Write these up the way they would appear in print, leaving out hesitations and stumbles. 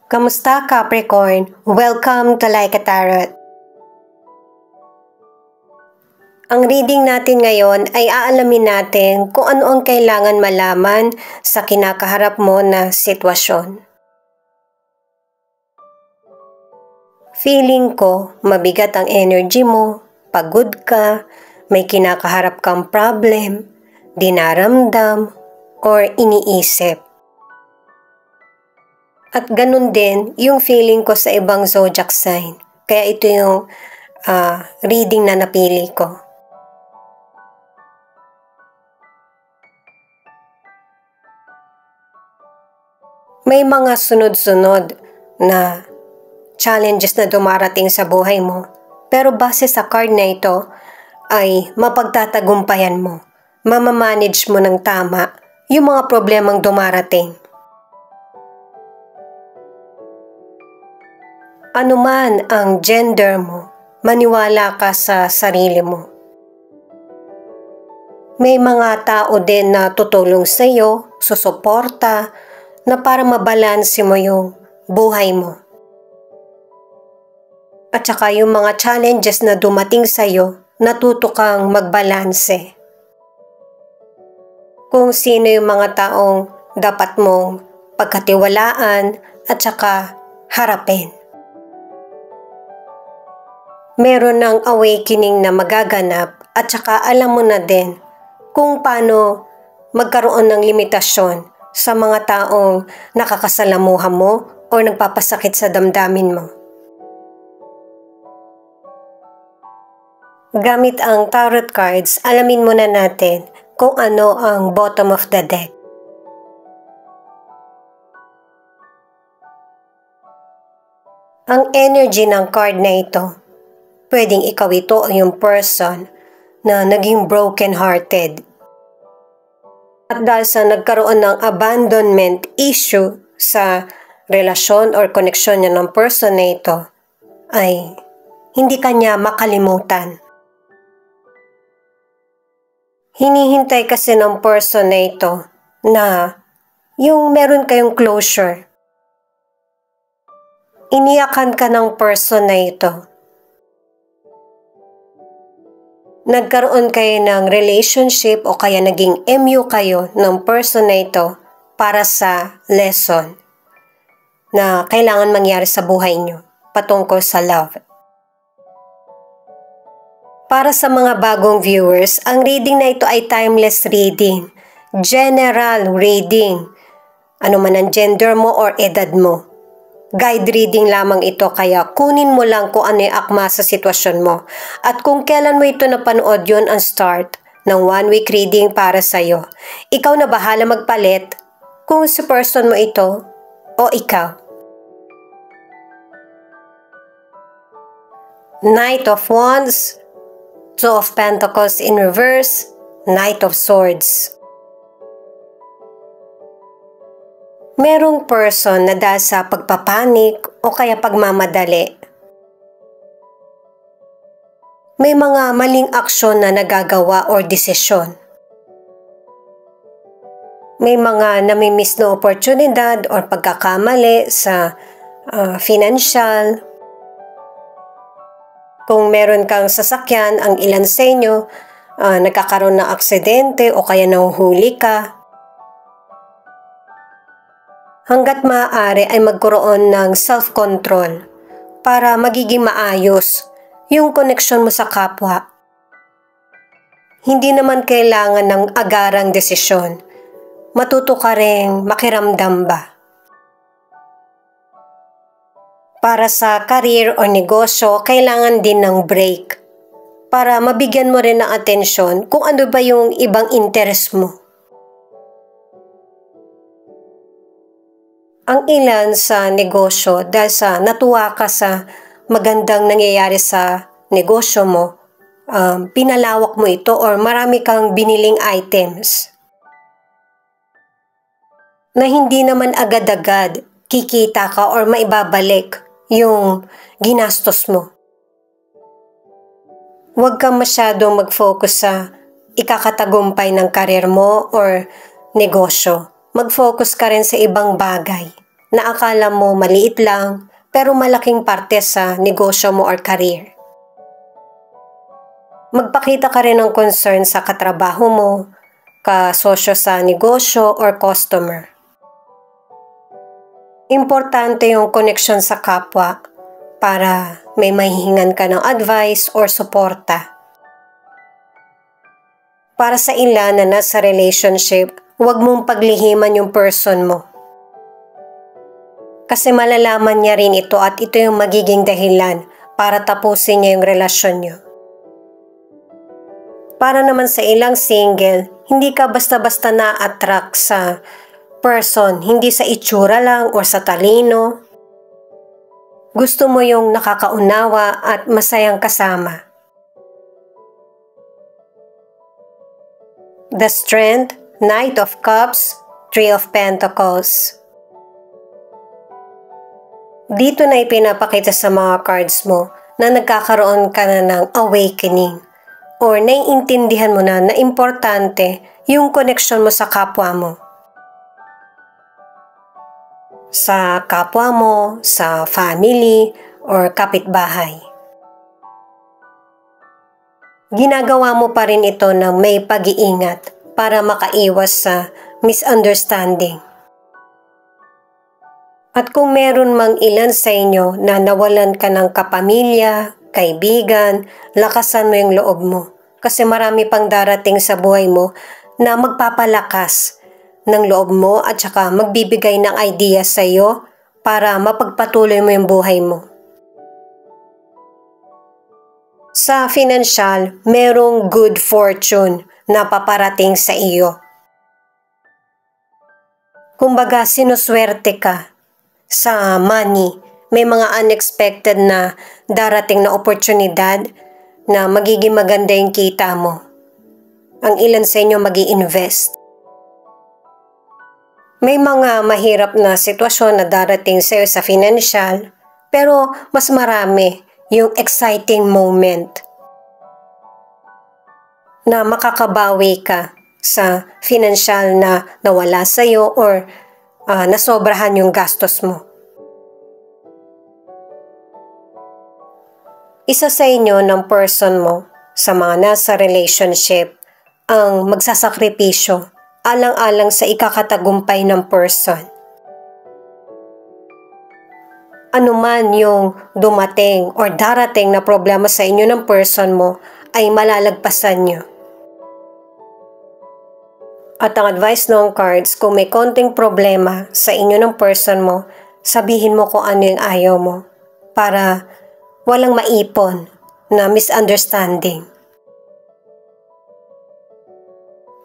Kamusta Capricorn? Welcome to Like a Tarot. Ang reading natin ngayon ay aalamin natin kung ano ang kailangan malaman sa kinakaharap mo na sitwasyon. Feeling ko, mabigat ang energy mo, pagod ka, may kinakaharap kang problem, dinaramdam, or iniisip. At ganun din yung feeling ko sa ibang zodiac sign. Kaya ito yung reading na napili ko. May mga sunod-sunod na challenges na dumarating sa buhay mo. Pero base sa card na ito ay mapagtatagumpayan mo. Mamamanage mo ng tama yung mga problemang dumarating. Ano man ang gender mo, maniwala ka sa sarili mo. May mga tao din na tutulong sa iyo, susuporta, na para mabalanse mo yung buhay mo. At saka yung mga challenges na dumating sa iyo, natuto kang magbalanse. Kung sino yung mga taong dapat mong pagkatiwalaan at saka harapin. Meron ng awakening na magaganap at saka alam mo na din kung paano magkaroon ng limitasyon sa mga taong nakakasalamuha mo o nagpapasakit sa damdamin mo. Gamit ang tarot cards, alamin muna natin kung ano ang bottom of the deck. Ang energy ng card na ito, pwedeng ikaw ito o yung person na naging broken-hearted. At dahil sa nagkaroon ng abandonment issue sa relasyon or connection niya ng person na ito, ay hindi kanya makalimutan. Hinihintay kasi ng person na ito na yung meron kayong closure. Iniyakan ka ng person na ito. Nagkaroon kayo ng relationship o kaya naging MU kayo ng person na ito para sa lesson na kailangan mangyari sa buhay nyo patungkol sa love. Para sa mga bagong viewers, ang reading na ito ay timeless reading, general reading, ano man ang gender mo or edad mo. Guide reading lamang ito kaya kunin mo lang kung ano yung akma sa sitwasyon mo. At kung kailan mo ito napanood, yun ang start ng 1 week reading para sa'yo. Ikaw na bahala magpalit kung si person mo ito o ikaw. Knight of Wands, Two of Pentacles in reverse, Knight of Swords. Merong person na dahil sa pagpapanik o kaya pagmamadali, may mga maling aksyon na nagagawa or desisyon. May mga namimiss na oportunidad or pagkakamali sa financial. Kung meron kang sasakyan, ang ilan sa inyo nagkakaroon ng aksidente o kaya nahuhuli ka. Hanggat maaari ay magkaroon ng self-control para magiging maayos yung connection mo sa kapwa. Hindi naman kailangan ng agarang desisyon. Matuto ka ring makiramdam ba? Para sa career o negosyo, kailangan din ng break para mabigyan mo rin ng atensyon kung ano ba yung ibang interest mo. Ang ilan sa negosyo dahil sa natuwa ka sa magandang nangyayari sa negosyo mo, pinalawak mo ito or marami kang biniling items na hindi naman agad-agad kikita ka or maibabalik yung ginastos mo. Huwag kang masyadong mag-focus sa ikakatagumpay ng karir mo or negosyo. Mag-focus ka rin sa ibang bagay na akala mo maliit lang pero malaking parte sa negosyo mo or career. Magpakita ka rin ng concern sa katrabaho mo, kasosyo sa negosyo or customer. Importante yung connection sa kapwa para may mahihingan ka ng advice or suporta. Para sa ilan na nasa relationship, huwag mong paglihiman yung person mo. Kasi malalaman niya rin ito at ito yung magiging dahilan para tapusin niya yung relasyon niyo. Para naman sa ilang single, hindi ka basta-basta na-attract sa person, hindi sa itsura lang o sa talino. Gusto mo yung nakakaunawa at masayang kasama. The Strength, Knight of Cups, Three of Pentacles. Dito na ipinapakita sa mga cards mo na nagkakaroon ka na ng awakening or naiintindihan mo na importante yung connection mo sa kapwa mo. Sa kapwa mo, sa family, or kapitbahay. Ginagawa mo pa rin ito ng may pag-iingat para makaiwas sa misunderstanding. At kung meron mang ilan sa inyo na nawalan ka ng kapamilya, kaibigan, lakasan mo yung loob mo. Kasi marami pang darating sa buhay mo na magpapalakas ng loob mo at saka magbibigay ng idea sa iyo para mapagpatuloy mo yung buhay mo. Sa financial, merong good fortune na paparating sa iyo. Kumbaga, sinuswerte ka sa money. May mga unexpected na darating na oportunidad na magiging maganda yung kita mo. Ang ilan sa inyo mag-i-invest. May mga mahirap na sitwasyon na darating sa iyo sa financial, pero mas marami yung exciting moment na makakabawi ka sa financial na nawala sa iyo or nasobrahan yung gastos mo. Isa sa inyo ng person mo sa mga nasa relationship ang magsasakripisyo alang-alang sa ikakatagumpay ng person. Ano man yung dumating or darating na problema sa inyo ng person mo ay malalagpasan nyo. At ang advice ng cards, kung may konting problema sa inyo ng person mo, sabihin mo kung ano yung ayaw mo para walang maipon na misunderstanding.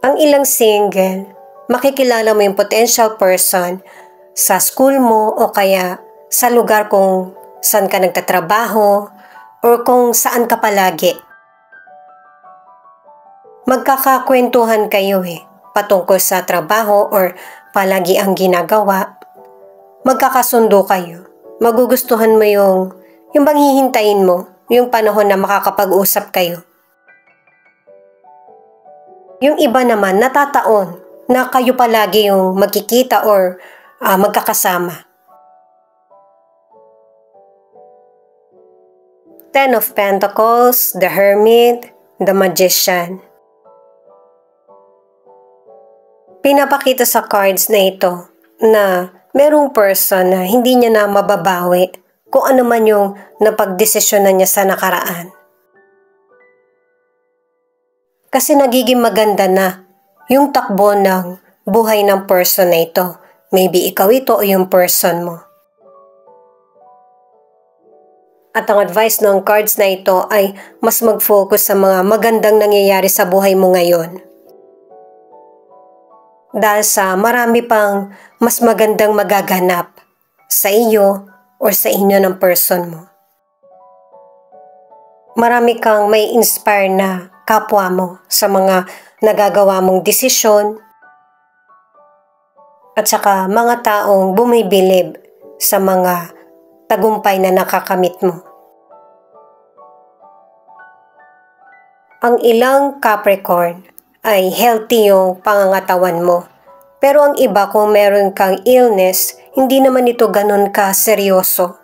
Ang ilang single, makikilala mo yung potential person sa school mo o kaya sa lugar kung saan ka nagtatrabaho or kung saan ka palagi. Magkakakwentuhan kayo patungkol sa trabaho or palagi ang ginagawa. Magkakasundo kayo. Magugustuhan mo yung bang hihintayin mo, yung panahon na makakapag-usap kayo. Yung iba naman natataon na kayo palagi yung magkikita or magkakasama. Ten of Pentacles, the Hermit, the Magician. Pinapakita sa cards na ito na merong person na hindi niya na mababawi kung ano man yung napagdesisyonan niya sa nakaraan. Kasi nagiging maganda na yung takbo ng buhay ng person na ito. Maybe ikaw ito o yung person mo. At ang advice ng cards na ito ay mas mag-focus sa mga magandang nangyayari sa buhay mo ngayon. Dahil sa marami pang mas magandang magaganap sa iyo o sa inyo ng person mo. Marami kang may inspire na kapwa mo sa mga nagagawa mong desisyon at saka mga taong bumibilib sa mga tagumpay na nakakamit mo. Ang ilang Capricorn ay healthy yung pangangatawan mo Pero ang iba, kung meron kang illness, hindi naman ito ganun ka seryoso.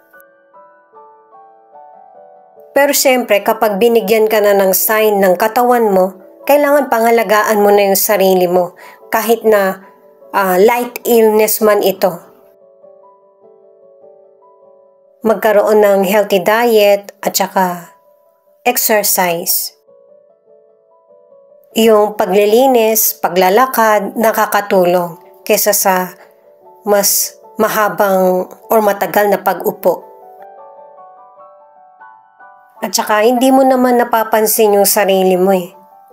Pero syempre, kapag binigyan ka na ng sign ng katawan mo, kailangan pangalagaan mo na yung sarili mo kahit na light illness man ito. Magkaroon ng healthy diet at saka exercise. Yung paglilinis, paglalakad, nakakatulong kaysa sa mas mahabang or matagal na pag-upo. At saka hindi mo naman napapansin yung sarili mo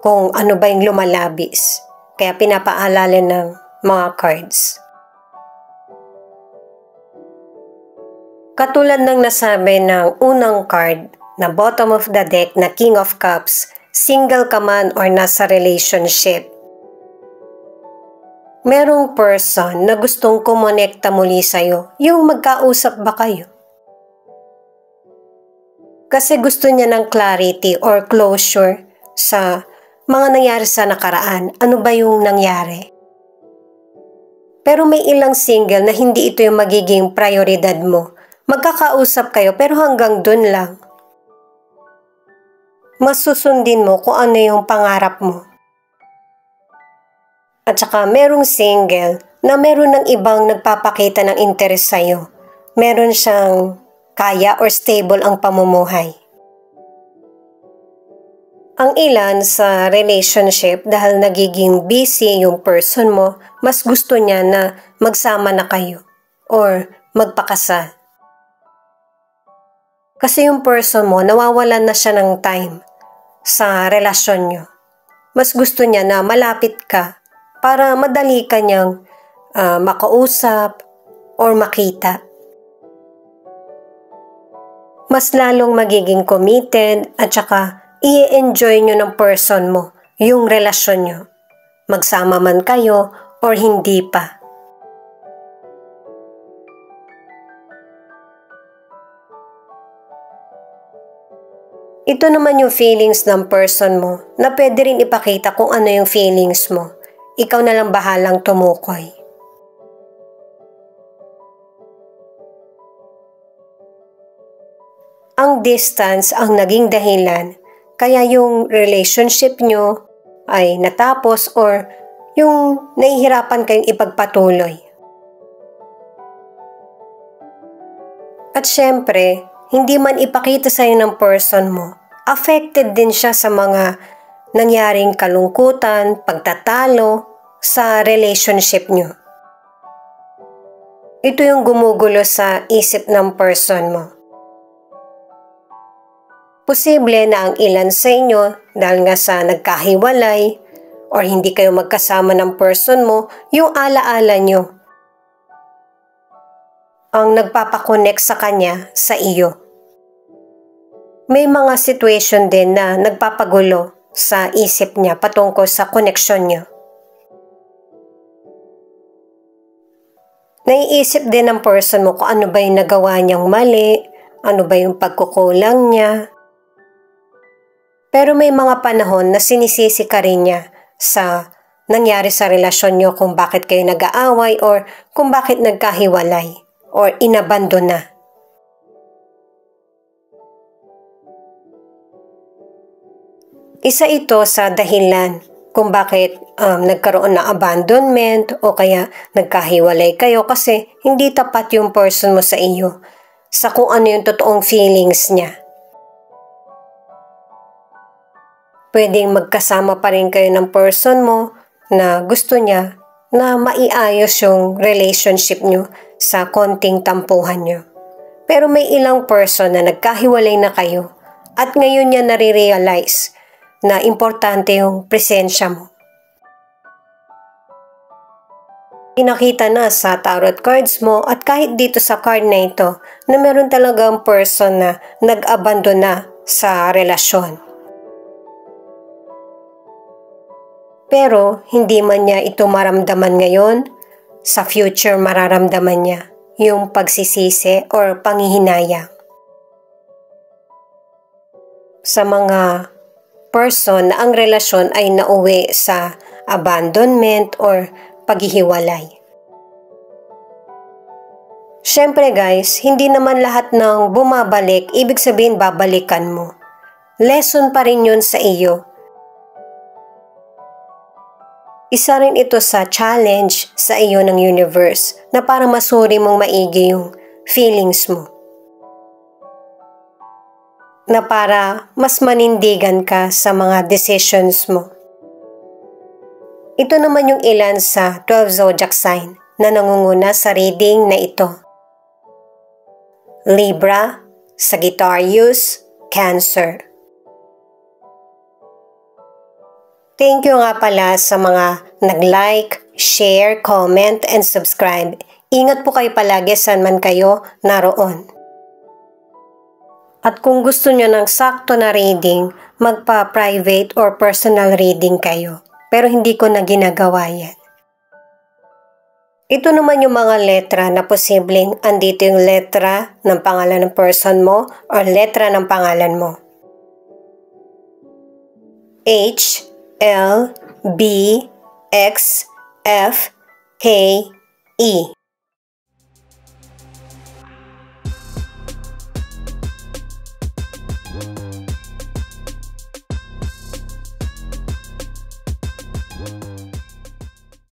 kung ano ba yung lumalabis. Kaya pinapaalala ng mga cards. Katulad ng nasabi ng unang card na bottom of the deck na King of Cups, single ka man or nasa relationship. Merong person na gustong kumonekta muli sa'yo, yung magkausap ba kayo? Kasi gusto niya ng clarity or closure sa mga nangyari sa nakaraan. Ano ba yung nangyari? Pero may ilang single na hindi ito yung magiging prioridad mo. Magkakausap kayo pero hanggang dun lang. Mas susundin mo kung ano yung pangarap mo. At saka merong single na meron ng ibang nagpapakita ng interes sa'yo. Meron siyang kaya or stable ang pamumuhay. Ang ilan sa relationship, dahil nagiging busy yung person mo, mas gusto niya na magsama na kayo or magpakasal. Kasi yung person mo, nawawalan na siya ng time sa relasyon nyo. Mas gusto niya na malapit ka para madali ka niyang makausap or makita. Mas lalong magiging committed at saka i-enjoy nyo ng person mo yung relasyon nyo. Magsama man kayo or hindi pa. Ito naman yung feelings ng person mo na pwede rin ipakita kung ano yung feelings mo. Ikaw na lang bahalang tumukoy. Ang distance ang naging dahilan kaya yung relationship nyo ay natapos or yung nahihirapan kayong ipagpatuloy. At syempre, hindi man ipakita sa'yo ng person mo, affected din siya sa mga nangyaring kalungkutan, pagtatalo sa relationship nyo. Ito yung gumugulo sa isip ng person mo. Posible na ang ilan sa inyo, dahil nga sa nagkahiwalay or hindi kayo magkasama ng person mo, yung alaala nyo ang nagpapakonect sa kanya sa iyo. May mga situation din na nagpapagulo sa isip niya patungkol sa connection nyo. Naiisip din ng person mo kung ano ba yung nagawa niyang mali, ano ba yung pagkukulang niya. Pero may mga panahon na sinisisi ka rin niya sa nangyari sa relasyon niyo, kung bakit kayo nag-aaway or kung bakit nagkahiwalay or inabandon na. Isa ito sa dahilan kung bakit nagkaroon ng abandonment o kaya nagkahiwalay kayo, kasi hindi tapat yung person mo sa iyo sa kung ano yung totoong feelings niya. Pwedeng magkasama pa rin kayo ng person mo na gusto niya na maiayos yung relationship nyo sa konting tampuhan nyo. Pero may ilang person na nagkahiwalay na kayo at ngayon niya nare-realize na importante yung presensya mo. Pinakita na sa tarot cards mo at kahit dito sa card na ito na meron talagang person na nag-abandon na sa relasyon. Pero hindi man niya ito maramdaman ngayon, sa future mararamdaman niya yung pagsisisi or panghihinayang. Sa mga person na ang relasyon ay nauwi sa abandonment or paghihiwalay. Siyempre guys, hindi naman lahat ng bumabalik, ibig sabihin babalikan mo. Lesson pa rin yun sa iyo. Isa rin ito sa challenge sa iyo ng universe na para masuri mong maigi yung feelings mo. Na para mas manindigan ka sa mga decisions mo. Ito naman yung ilan sa 12 zodiac sign na nangunguna sa reading na ito. Libra, Sagittarius, Cancer. Thank you nga pala sa mga nag-like, share, comment, and subscribe. Ingat po kayo palagi saan man kayo naroon. At kung gusto nyo ng sakto na reading, magpa-private or personal reading kayo. Pero hindi ko na ginagawa yan. Ito naman yung mga letra na posibleng andito yung letra ng pangalan ng person mo or letra ng pangalan mo. H, L, B, X, F, K, E.